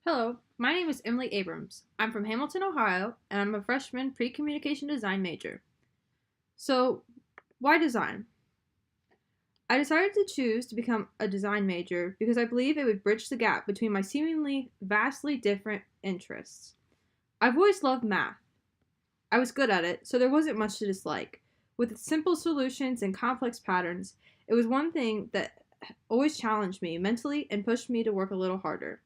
Hello, my name is Emily Abrams. I'm from Hamilton, Ohio, and I'm a freshman pre-communication design major. So, why design? I decided to choose to become a design major because I believe it would bridge the gap between my seemingly vastly different interests. I've always loved math. I was good at it, so there wasn't much to dislike. With its simple solutions and complex patterns, it was one thing that always challenged me mentally and pushed me to work a little harder.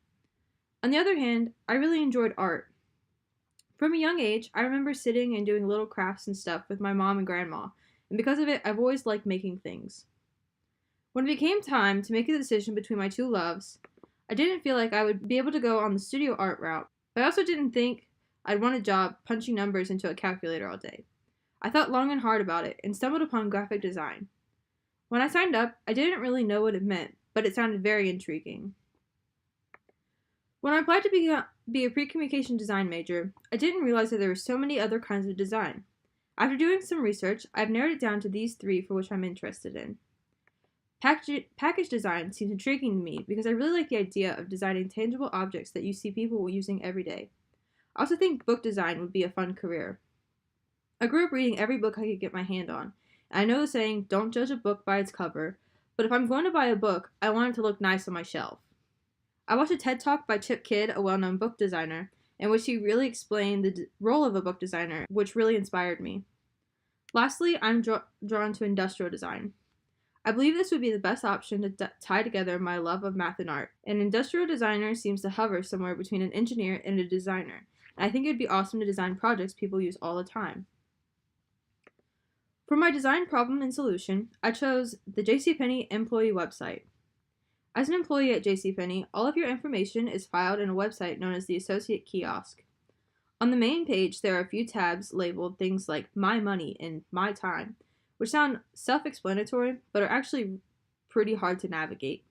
On the other hand, I really enjoyed art. From a young age, I remember sitting and doing little crafts and stuff with my mom and grandma, and because of it, I've always liked making things. When it became time to make a decision between my two loves, I didn't feel like I would be able to go on the studio art route, but I also didn't think I'd want a job punching numbers into a calculator all day. I thought long and hard about it and stumbled upon graphic design. When I signed up, I didn't really know what it meant, but it sounded very intriguing. When I applied to be a pre-communication design major, I didn't realize that there were so many other kinds of design. After doing some research, I've narrowed it down to these three for which I'm interested in. Package design seems intriguing to me because I really like the idea of designing tangible objects that you see people using every day. I also think book design would be a fun career. I grew up reading every book I could get my hand on, and I know the saying, don't judge a book by its cover, but if I'm going to buy a book, I want it to look nice on my shelf. I watched a TED Talk by Chip Kidd, a well known book designer, in which he really explained the role of a book designer, which really inspired me. Lastly, I'm drawn to industrial design. I believe this would be the best option to tie together my love of math and art. An industrial designer seems to hover somewhere between an engineer and a designer, and I think it would be awesome to design projects people use all the time. For my design problem and solution, I chose the JCPenney employee website. As an employee at JCPenney, all of your information is filed in a website known as the Associate Kiosk. On the main page, there are a few tabs labeled things like My Money and My Time, which sound self-explanatory, but are actually pretty hard to navigate.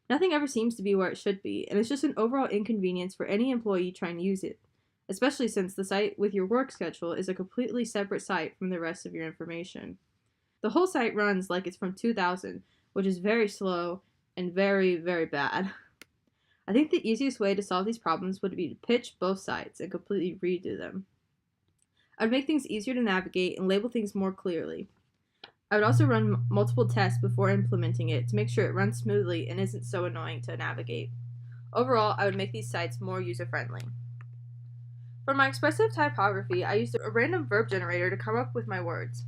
Nothing ever seems to be where it should be, and it's just an overall inconvenience for any employee trying to use it, especially since the site with your work schedule is a completely separate site from the rest of your information. The whole site runs like it's from 2000, which is very slow and very, very bad. I think the easiest way to solve these problems would be to pitch both sides and completely redo them. I'd make things easier to navigate and label things more clearly. I would also run multiple tests before implementing it to make sure it runs smoothly and isn't so annoying to navigate. Overall, I would make these sites more user-friendly. For my expressive typography, I used a random verb generator to come up with my words.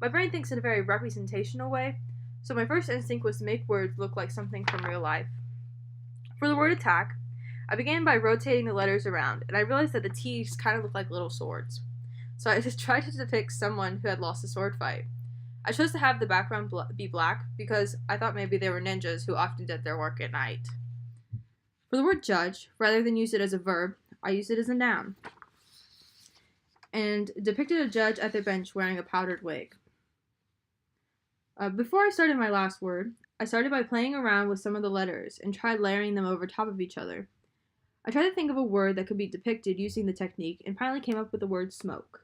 My brain thinks in a very representational way, so my first instinct was to make words look like something from real life. For the word attack, I began by rotating the letters around, and I realized that the T's kind of looked like little swords. So I just tried to depict someone who had lost a sword fight. I chose to have the background be black because I thought maybe they were ninjas who often did their work at night. For the word judge, rather than use it as a verb, I used it as a noun, and depicted a judge at their bench wearing a powdered wig. Before I started my last word, I started by playing around with some of the letters and tried layering them over top of each other. I tried to think of a word that could be depicted using the technique and finally came up with the word smoke.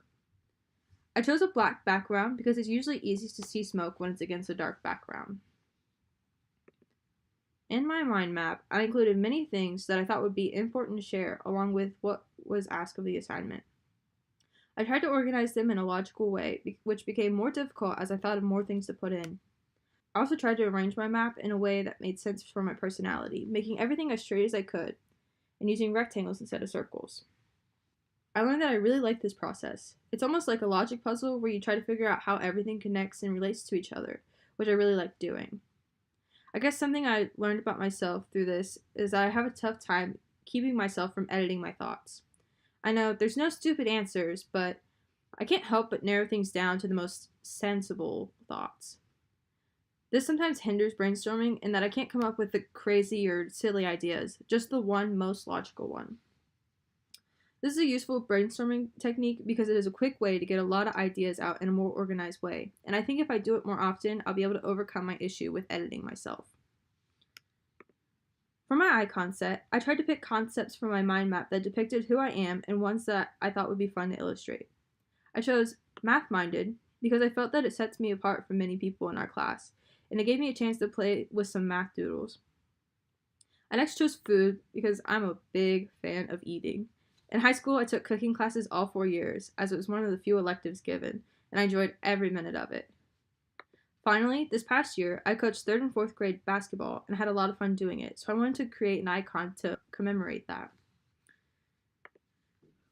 I chose a black background because it's usually easiest to see smoke when it's against a dark background. In my mind map, I included many things that I thought would be important to share along with what was asked of the assignment. I tried to organize them in a logical way, which became more difficult as I thought of more things to put in. I also tried to arrange my map in a way that made sense for my personality, making everything as straight as I could, and using rectangles instead of circles. I learned that I really like this process. It's almost like a logic puzzle where you try to figure out how everything connects and relates to each other, which I really like doing. I guess something I learned about myself through this is that I have a tough time keeping myself from editing my thoughts. I know there's no stupid answers, but I can't help but narrow things down to the most sensible thoughts. This sometimes hinders brainstorming in that I can't come up with the crazy or silly ideas, just the one most logical one. This is a useful brainstorming technique because it is a quick way to get a lot of ideas out in a more organized way, and I think if I do it more often, I'll be able to overcome my issue with editing myself. For my icon set, I tried to pick concepts from my mind map that depicted who I am and ones that I thought would be fun to illustrate. I chose math-minded because I felt that it sets me apart from many people in our class, and it gave me a chance to play with some math doodles. I next chose food because I'm a big fan of eating. In high school, I took cooking classes all 4 years, as it was one of the few electives given, and I enjoyed every minute of it. Finally, this past year, I coached 3rd and 4th grade basketball and had a lot of fun doing it, so I wanted to create an icon to commemorate that.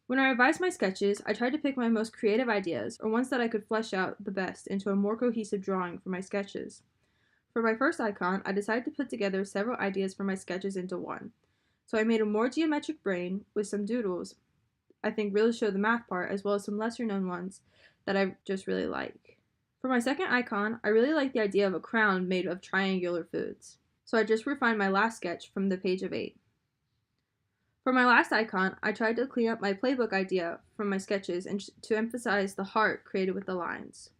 When I revised my sketches, I tried to pick my most creative ideas, or ones that I could flesh out the best, into a more cohesive drawing for my sketches. For my first icon, I decided to put together several ideas for my sketches into one. So I made a more geometric brain with some doodles I think really show the math part, as well as some lesser known ones that I just really like. For my second icon, I really like the idea of a crown made of triangular foods. So I just refined my last sketch from the page of 8. For my last icon, I tried to clean up my playbook idea from my sketches and to emphasize the heart created with the lines.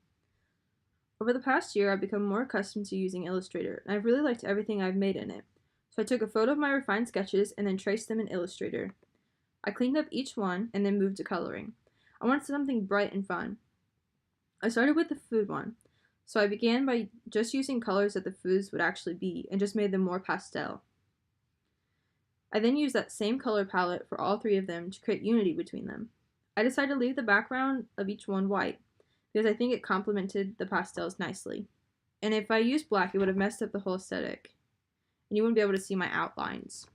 Over the past year, I've become more accustomed to using Illustrator, and I've really liked everything I've made in it. So I took a photo of my refined sketches and then traced them in Illustrator. I cleaned up each one and then moved to coloring. I wanted something bright and fun. I started with the food one, so I began by just using colors that the foods would actually be and just made them more pastel. I then used that same color palette for all 3 of them to create unity between them. I decided to leave the background of each one white because I think it complemented the pastels nicely. And if I used black, it would have messed up the whole aesthetic, and you wouldn't be able to see my outlines.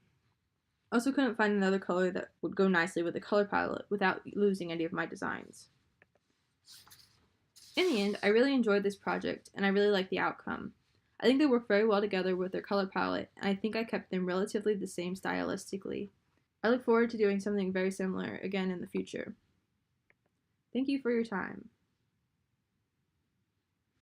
I also couldn't find another color that would go nicely with the color palette without losing any of my designs. In the end, I really enjoyed this project, and I really liked the outcome. I think they work very well together with their color palette, and I think I kept them relatively the same stylistically. I look forward to doing something very similar again in the future. Thank you for your time.